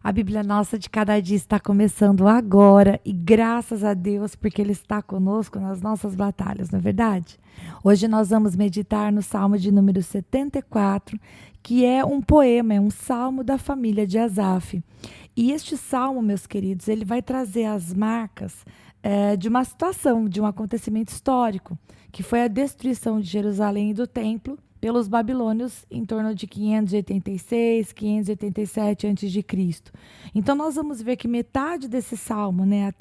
A Bíblia Nossa de Cada Dia está começando agora e graças a Deus porque Ele está conosco nas nossas batalhas, não é verdade? Hoje nós vamos meditar no Salmo de número 74, que é um poema, é um salmo da família de Asaf. E este salmo, meus queridos, ele vai trazer as marcas de uma situação, de um acontecimento histórico, que foi a destruição de Jerusalém e do templo pelos babilônios em torno de 586, 587 a.C. Então nós vamos ver que metade desse salmo, né,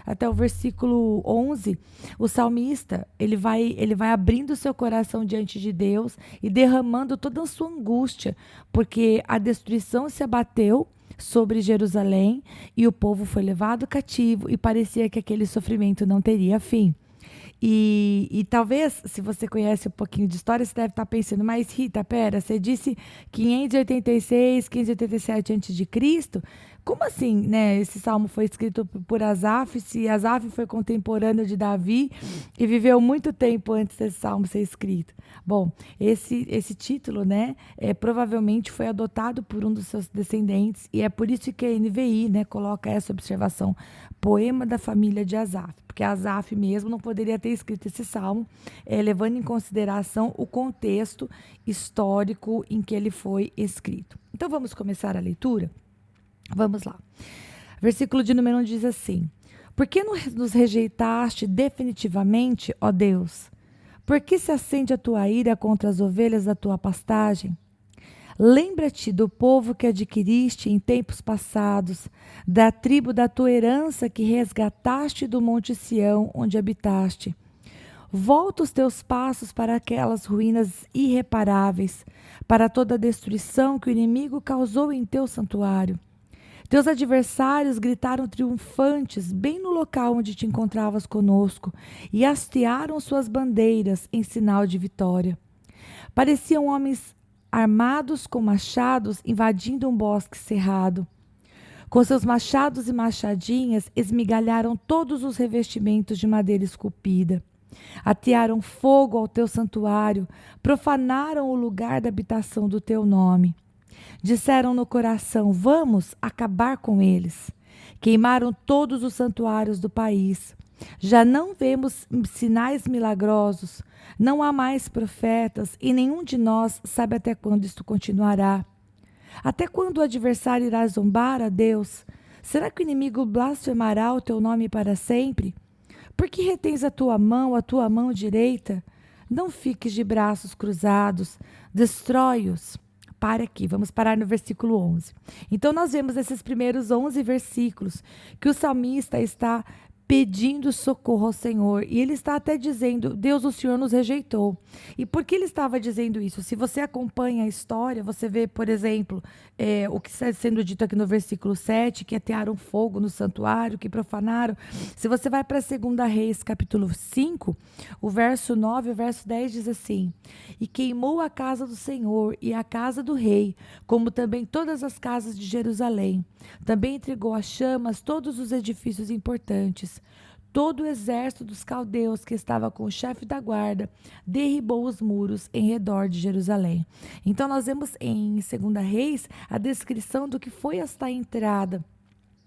até o versículo 11, o salmista, ele vai abrindo seu coração diante de Deus e derramando toda a sua angústia, porque a destruição se abateu sobre Jerusalém e o povo foi levado cativo e parecia que aquele sofrimento não teria fim. E talvez, se você conhece um pouquinho de história, você deve estar pensando, mas Rita, pera, você disse 586, 587 a.C., como assim, né? Esse salmo foi escrito por Asaf, se Asaf foi contemporâneo de Davi e viveu muito tempo antes desse salmo ser escrito. Bom, esse título, né, provavelmente foi adotado por um dos seus descendentes e é por isso que a NVI, né, coloca essa observação, poema da família de Asaf, porque Asaf mesmo não poderia ter escrito esse salmo, levando em consideração o contexto histórico em que ele foi escrito. Então vamos começar a leitura? Vamos lá. Versículo de número 1 diz assim: Por que nos rejeitaste definitivamente, ó Deus? Por que se acende a tua ira contra as ovelhas da tua pastagem? Lembra-te do povo que adquiriste em tempos passados, da tribo da tua herança que resgataste do monte Sião, onde habitaste. Volta os teus passos para aquelas ruínas irreparáveis, para toda a destruição que o inimigo causou em teu santuário. Teus adversários gritaram triunfantes bem no local onde te encontravas conosco e hastearam suas bandeiras em sinal de vitória. Pareciam homens armados com machados invadindo um bosque cerrado. Com seus machados e machadinhas esmigalharam todos os revestimentos de madeira esculpida. Atearam fogo ao teu santuário, profanaram o lugar da habitação do teu nome. Disseram no coração: vamos acabar com eles. Queimaram todos os santuários do país. Já não vemos sinais milagrosos, não há mais profetas e nenhum de nós sabe até quando isto continuará. Até quando o adversário irá zombar a Deus? Será que o inimigo blasfemará o teu nome para sempre? Por que retens a tua mão direita? Não fiques de braços cruzados, destrói-os. Para aqui, vamos parar no versículo 11. Então nós vemos nesses primeiros 11 versículos que o salmista está pedindo socorro ao Senhor. E ele está até dizendo: Deus, o Senhor nos rejeitou. E por que ele estava dizendo isso? Se você acompanha a história, você vê, por exemplo, o que está sendo dito aqui no versículo 7, que atearam fogo no santuário, que profanaram. Se você vai para 2 Reis, capítulo 5, o verso 9 e o verso 10 diz assim: E queimou a casa do Senhor e a casa do rei, como também todas as casas de Jerusalém. Também entregou a chamas todos os edifícios importantes. Todo o exército dos caldeus que estava com o chefe da guarda derribou os muros em redor de Jerusalém. Então nós vemos em 2 Reis a descrição do que foi esta entrada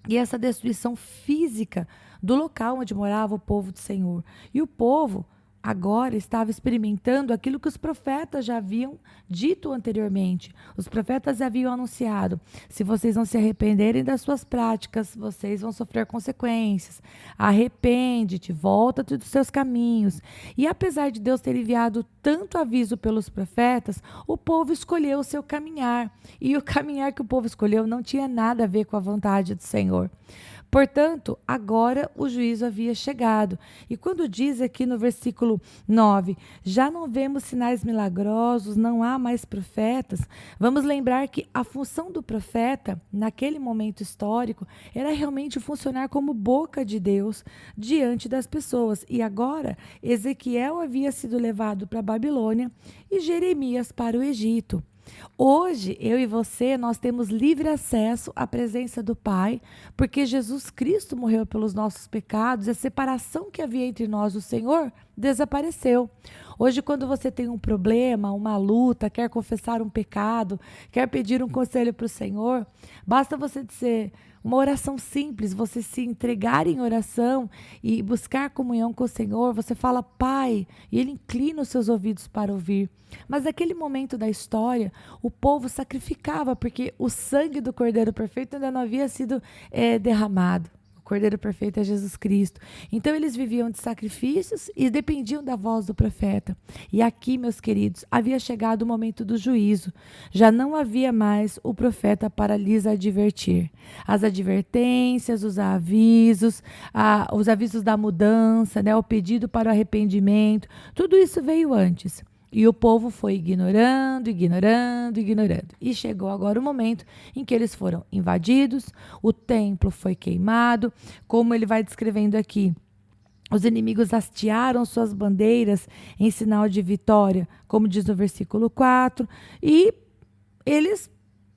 e essa destruição física do local onde morava o povo do Senhor. E o povo agora estava experimentando aquilo que os profetas já haviam dito anteriormente. Os profetas haviam anunciado: se vocês não se arrependerem das suas práticas, vocês vão sofrer consequências. Arrepende-te, volta-te dos seus caminhos. E apesar de Deus ter enviado tanto aviso pelos profetas, o povo escolheu o seu caminhar. E o caminhar que o povo escolheu não tinha nada a ver com a vontade do Senhor. Portanto, agora o juízo havia chegado. E quando diz aqui no versículo 9, já não vemos sinais milagrosos, não há mais profetas, vamos lembrar que a função do profeta, naquele momento histórico, era realmente funcionar como boca de Deus diante das pessoas. E agora, Ezequiel havia sido levado para a Babilônia e Jeremias para o Egito. Hoje, eu e você, nós temos livre acesso à presença do Pai, porque Jesus Cristo morreu pelos nossos pecados e a separação que havia entre nós e o Senhor desapareceu. Hoje, quando você tem um problema, uma luta, quer confessar um pecado, quer pedir um conselho para o Senhor, basta você dizer uma oração simples, você se entregar em oração e buscar comunhão com o Senhor, você fala Pai, e Ele inclina os seus ouvidos para ouvir. Mas naquele momento da história, o povo sacrificava, porque o sangue do Cordeiro Perfeito ainda não havia sido derramado. O Cordeiro Perfeito é Jesus Cristo. Então eles viviam de sacrifícios e dependiam da voz do profeta. E aqui, meus queridos, havia chegado o momento do juízo. Já não havia mais o profeta para lhes advertir. As advertências, os avisos da mudança, né, o pedido para o arrependimento, tudo isso veio antes. E o povo foi ignorando. E chegou agora o momento em que eles foram invadidos, o templo foi queimado, como ele vai descrevendo aqui. Os inimigos hastearam suas bandeiras em sinal de vitória, como diz no versículo 4, e eles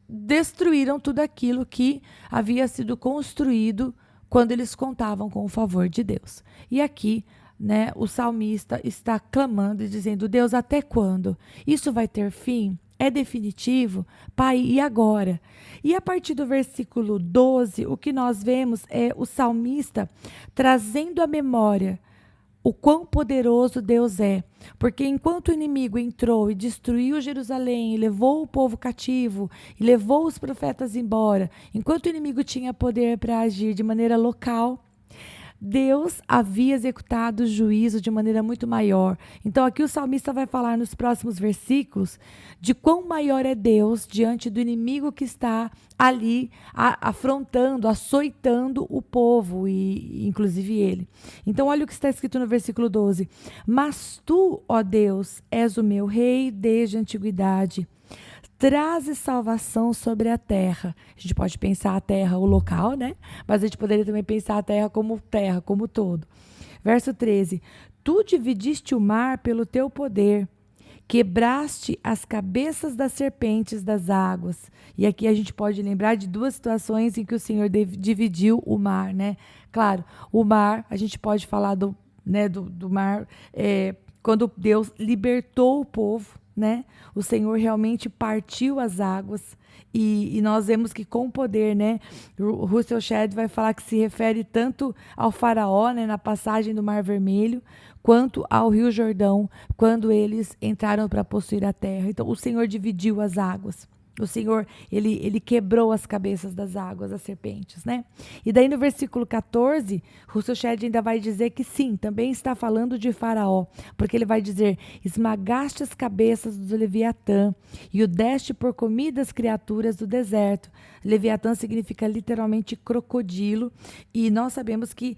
destruíram tudo aquilo que havia sido construído quando eles contavam com o favor de Deus. E aqui, né, o salmista está clamando e dizendo: Deus, até quando? Isso vai ter fim? É definitivo? Pai, e agora? E a partir do versículo 12, o que nós vemos é o salmista trazendo à memória o quão poderoso Deus é. Porque enquanto o inimigo entrou e destruiu Jerusalém, e levou o povo cativo, e levou os profetas embora, enquanto o inimigo tinha poder para agir de maneira local, Deus havia executado o juízo de maneira muito maior. Então aqui o salmista vai falar nos próximos versículos de quão maior é Deus diante do inimigo que está ali afrontando, açoitando o povo, e inclusive ele. Então olha o que está escrito no versículo 12. Mas tu, ó Deus, és o meu rei desde a antiguidade. Trazes salvação sobre a terra. A gente pode pensar a terra, o local, né? Mas a gente poderia também pensar a terra, como todo. Verso 13. Tu dividiste o mar pelo teu poder, quebraste as cabeças das serpentes das águas. E aqui a gente pode lembrar de duas situações em que o Senhor dividiu o mar, né? Claro, o mar, a gente pode falar do mar, quando Deus libertou o povo, né? O Senhor realmente partiu as águas, e nós vemos que com poder, né? O Russell Shedd vai falar que se refere tanto ao faraó, né, na passagem do Mar Vermelho, quanto ao Rio Jordão, quando eles entraram para possuir a terra. Então o Senhor dividiu as águas. O Senhor, ele quebrou as cabeças das águas, as serpentes, né? E daí no versículo 14, Russell Shedd ainda vai dizer que sim, também está falando de Faraó, porque ele vai dizer: esmagaste as cabeças do Leviatã e o deste por comida às criaturas do deserto. Leviatã significa literalmente crocodilo, e nós sabemos que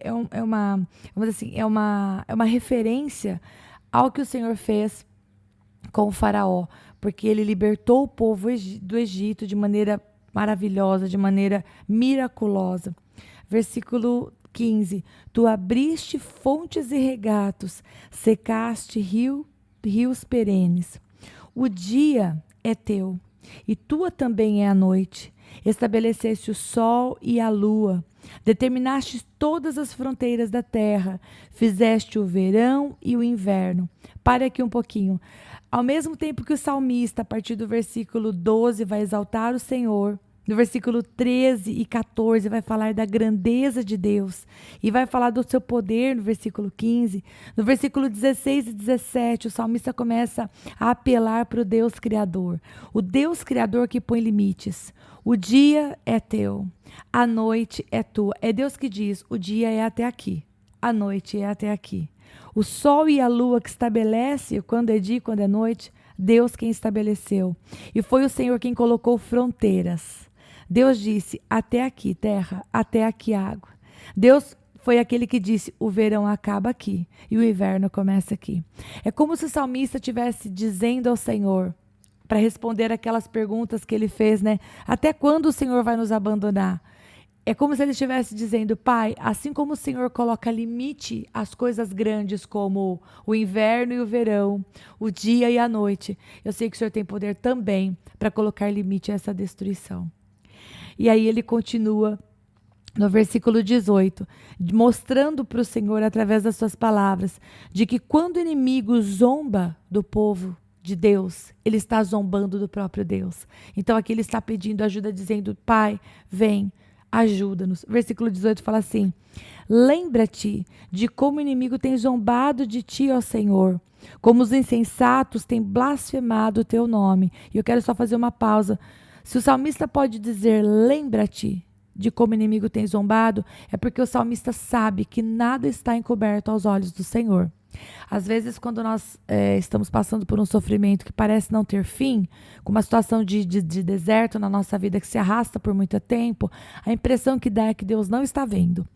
vamos dizer assim, é uma referência ao que o Senhor fez com o Faraó, porque ele libertou o povo do Egito de maneira maravilhosa, de maneira miraculosa. Versículo 15. Tu abriste fontes e regatos, secaste rios perenes. O dia é teu, e tua também é a noite. Estabeleceste o sol e a lua. Determinaste todas as fronteiras da terra. Fizeste o verão e o inverno. Pare aqui um pouquinho. Ao mesmo tempo que o salmista, a partir do versículo 12, vai exaltar o Senhor, no versículo 13 e 14 vai falar da grandeza de Deus e vai falar do seu poder no versículo 15. No versículo 16 e 17, o salmista começa a apelar para o Deus Criador. O Deus Criador que põe limites. O dia é teu, a noite é tua. É Deus que diz: o dia é até aqui, a noite é até aqui. O sol e a lua que estabelece quando é dia e quando é noite, Deus quem estabeleceu. E foi o Senhor quem colocou fronteiras. Deus disse: até aqui, terra, até aqui, água. Deus foi aquele que disse: o verão acaba aqui e o inverno começa aqui. É como se o salmista estivesse dizendo ao Senhor, para responder aquelas perguntas que ele fez, né? Até quando o Senhor vai nos abandonar? É como se ele estivesse dizendo: Pai, assim como o Senhor coloca limite às coisas grandes como o inverno e o verão, o dia e a noite, eu sei que o Senhor tem poder também para colocar limite a essa destruição. E aí ele continua no versículo 18, mostrando para o Senhor, através das suas palavras, de que quando o inimigo zomba do povo de Deus, ele está zombando do próprio Deus. Então aqui ele está pedindo ajuda, dizendo: Pai, vem, ajuda-nos. Versículo 18 fala assim: lembra-te de como o inimigo tem zombado de ti, ó Senhor, como os insensatos têm blasfemado o teu nome. E eu quero só fazer uma pausa. Se o salmista pode dizer lembra-te de como o inimigo tem zombado, é porque o salmista sabe que nada está encoberto aos olhos do Senhor. Às vezes, quando nós estamos passando por um sofrimento que parece não ter fim, com uma situação de deserto na nossa vida que se arrasta por muito tempo, a impressão que dá é que Deus não está vendo.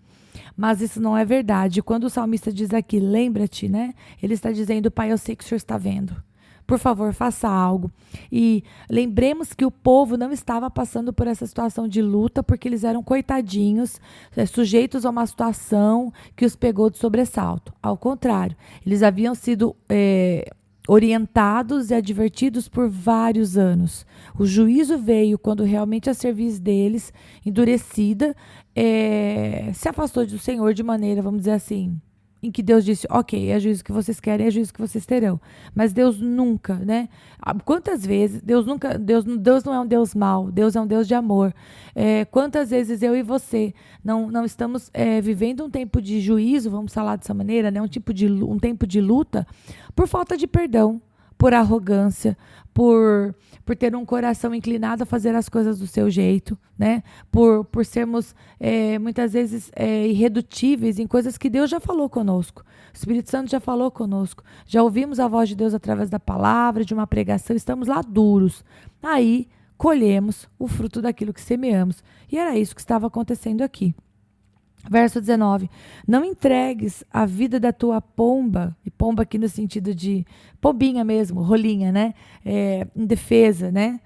Mas isso não é verdade. Quando o salmista diz aqui, lembra-te, né? Ele está dizendo: Pai, eu sei que o Senhor está vendo. Por favor, faça algo. E lembremos que o povo não estava passando por essa situação de luta porque eles eram coitadinhos, sujeitos a uma situação que os pegou de sobressalto. Ao contrário, eles haviam sido orientados e advertidos por vários anos. O juízo veio quando realmente a cerviz deles, endurecida, se afastou do Senhor de maneira, vamos dizer assim, em que Deus disse: ok, é juízo que vocês querem, é juízo que vocês terão. Mas Deus nunca, né? Quantas vezes, Deus não é um Deus mau, Deus é um Deus de amor. Quantas vezes eu e você não estamos vivendo um tempo de juízo, vamos falar dessa maneira, né? Um tempo de luta, por falta de perdão, por arrogância, por ter um coração inclinado a fazer as coisas do seu jeito, né? Por sermos muitas vezes irredutíveis em coisas que Deus já falou conosco. O Espírito Santo já falou conosco. Já ouvimos a voz de Deus através da palavra, de uma pregação, estamos lá duros. Aí colhemos o fruto daquilo que semeamos. E era isso que estava acontecendo aqui. Verso 19, não entregues a vida da tua pomba, e pomba aqui no sentido de pombinha mesmo, rolinha, né? Indefesa, né?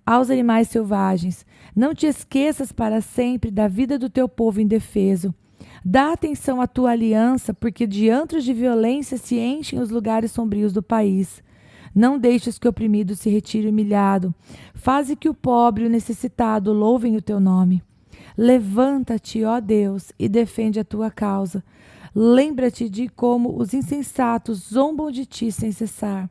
Aos animais selvagens. Não te esqueças para sempre da vida do teu povo indefeso. Dá atenção à tua aliança, porque de antros de violência se enchem os lugares sombrios do país. Não deixes que o oprimido se retire humilhado. Faze que o pobre e o necessitado louvem o teu nome. Levanta-te, ó Deus, e defende a tua causa. Lembra-te de como os insensatos zombam de ti sem cessar.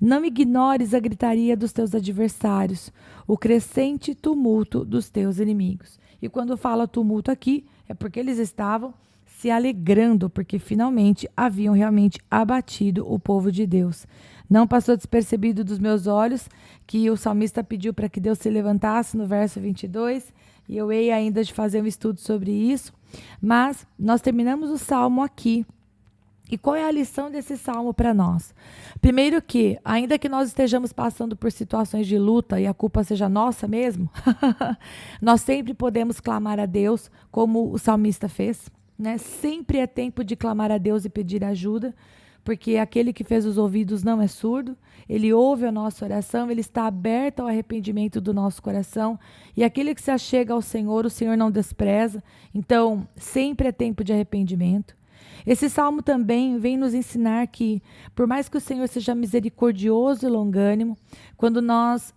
Não ignores a gritaria dos teus adversários, o crescente tumulto dos teus inimigos. E quando fala tumulto aqui, é porque eles estavam se alegrando, porque finalmente haviam realmente abatido o povo de Deus. Não passou despercebido dos meus olhos que o salmista pediu para que Deus se levantasse no verso 22, e eu hei ainda de fazer um estudo sobre isso, mas nós terminamos o salmo aqui. E qual é a lição desse salmo para nós? Primeiro que, ainda que nós estejamos passando por situações de luta e a culpa seja nossa mesmo, nós sempre podemos clamar a Deus como o salmista fez, né? Sempre é tempo de clamar a Deus e pedir ajuda, porque aquele que fez os ouvidos não é surdo, ele ouve a nossa oração, ele está aberto ao arrependimento do nosso coração, e aquele que se achega ao Senhor, o Senhor não despreza. Então, sempre é tempo de arrependimento. Esse salmo também vem nos ensinar que, por mais que o Senhor seja misericordioso e longânimo, quando nós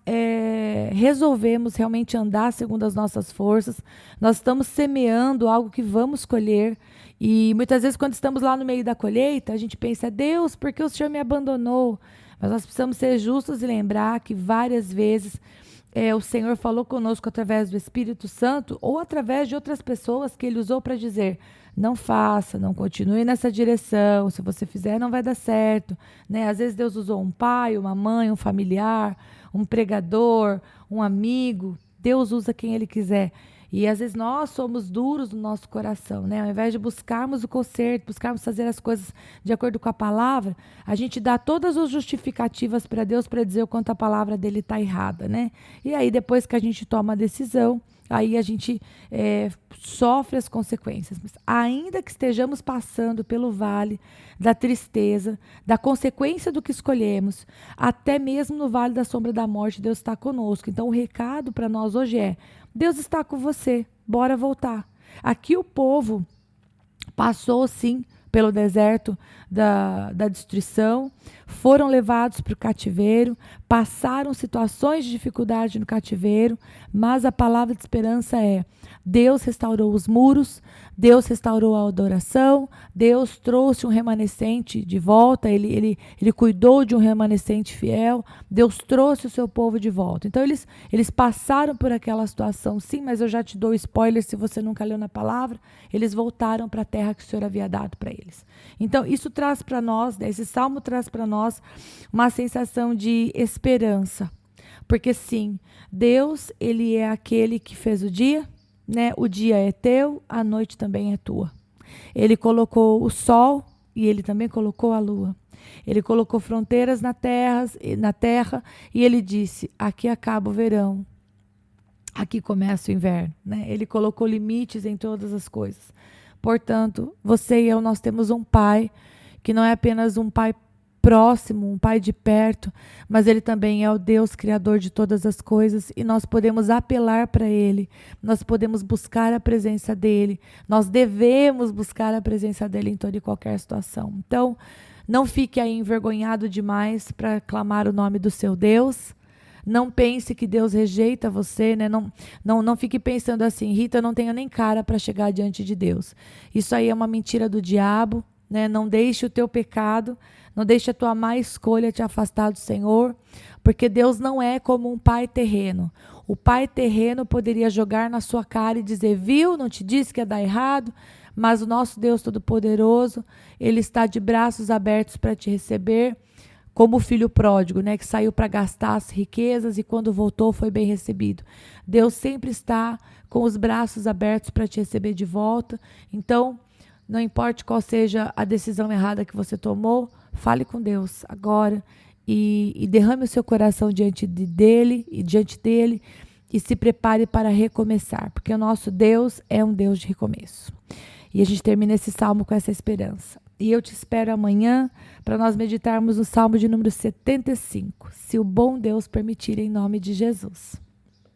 resolvemos realmente andar segundo as nossas forças, nós estamos semeando algo que vamos colher. E muitas vezes, quando estamos lá no meio da colheita, a gente pensa: Deus, por que o Senhor me abandonou? Mas nós precisamos ser justos e lembrar que várias vezes o Senhor falou conosco através do Espírito Santo ou através de outras pessoas que Ele usou para dizer: não faça, não continue nessa direção, se você fizer não vai dar certo, né? Às vezes Deus usou um pai, uma mãe, um familiar, um pregador, um amigo. Deus usa quem Ele quiser. E às vezes nós somos duros no nosso coração, né? Ao invés de buscarmos o conserto, buscarmos fazer as coisas de acordo com a palavra, a gente dá todas as justificativas para Deus para dizer o quanto a palavra dele está errada, né? E aí depois que a gente toma a decisão, aí a gente sofre as consequências. Mas ainda que estejamos passando pelo vale da tristeza, da consequência do que escolhemos, até mesmo no vale da sombra da morte, Deus está conosco. Então o recado para nós hoje é: Deus está com você, bora voltar. Aqui o povo passou sim pelo deserto da destruição, foram levados para o cativeiro, passaram situações de dificuldade no cativeiro, mas a palavra de esperança é: Deus restaurou os muros, Deus restaurou a adoração, Deus trouxe um remanescente de volta, ele cuidou de um remanescente fiel, Deus trouxe o seu povo de volta. Então eles passaram por aquela situação, sim, mas eu já te dou spoiler se você nunca leu na palavra, eles voltaram para a terra que o Senhor havia dado para eles. Então isso traz para nós, né, esse salmo traz para nós uma sensação de esperança, porque sim, Deus, ele é aquele que fez o dia, né? O dia é teu, a noite também é tua. Ele colocou o sol e ele também colocou a lua. Ele colocou fronteiras na terra e ele disse: aqui acaba o verão, aqui começa o inverno, né? Ele colocou limites em todas as coisas. Portanto, você e eu, nós temos um pai que não é apenas um pai próximo, um pai de perto, mas ele também é o Deus criador de todas as coisas e nós podemos apelar para ele, nós podemos buscar a presença dele, nós devemos buscar a presença dele em toda e qualquer situação. Então, não fique aí envergonhado demais para clamar o nome do seu Deus. Não pense que Deus rejeita você, né? Não fique pensando assim: Rita, eu não tenho nem cara para chegar diante de Deus. Isso aí é uma mentira do diabo, né? Não deixe o teu pecado, não deixe a tua má escolha te afastar do Senhor, porque Deus não é como um pai terreno. O pai terreno poderia jogar na sua cara e dizer: viu, não te disse que ia dar errado? Mas o nosso Deus Todo-Poderoso, ele está de braços abertos para te receber, como o filho pródigo, né, que saiu para gastar as riquezas e quando voltou foi bem recebido. Deus sempre está com os braços abertos para te receber de volta. Então, não importa qual seja a decisão errada que você tomou, fale com Deus agora e derrame o seu coração diante dele e se prepare para recomeçar, porque o nosso Deus é um Deus de recomeço. E a gente termina esse salmo com essa esperança. E eu te espero amanhã para nós meditarmos no salmo de número 75, se o bom Deus permitir, em nome de Jesus.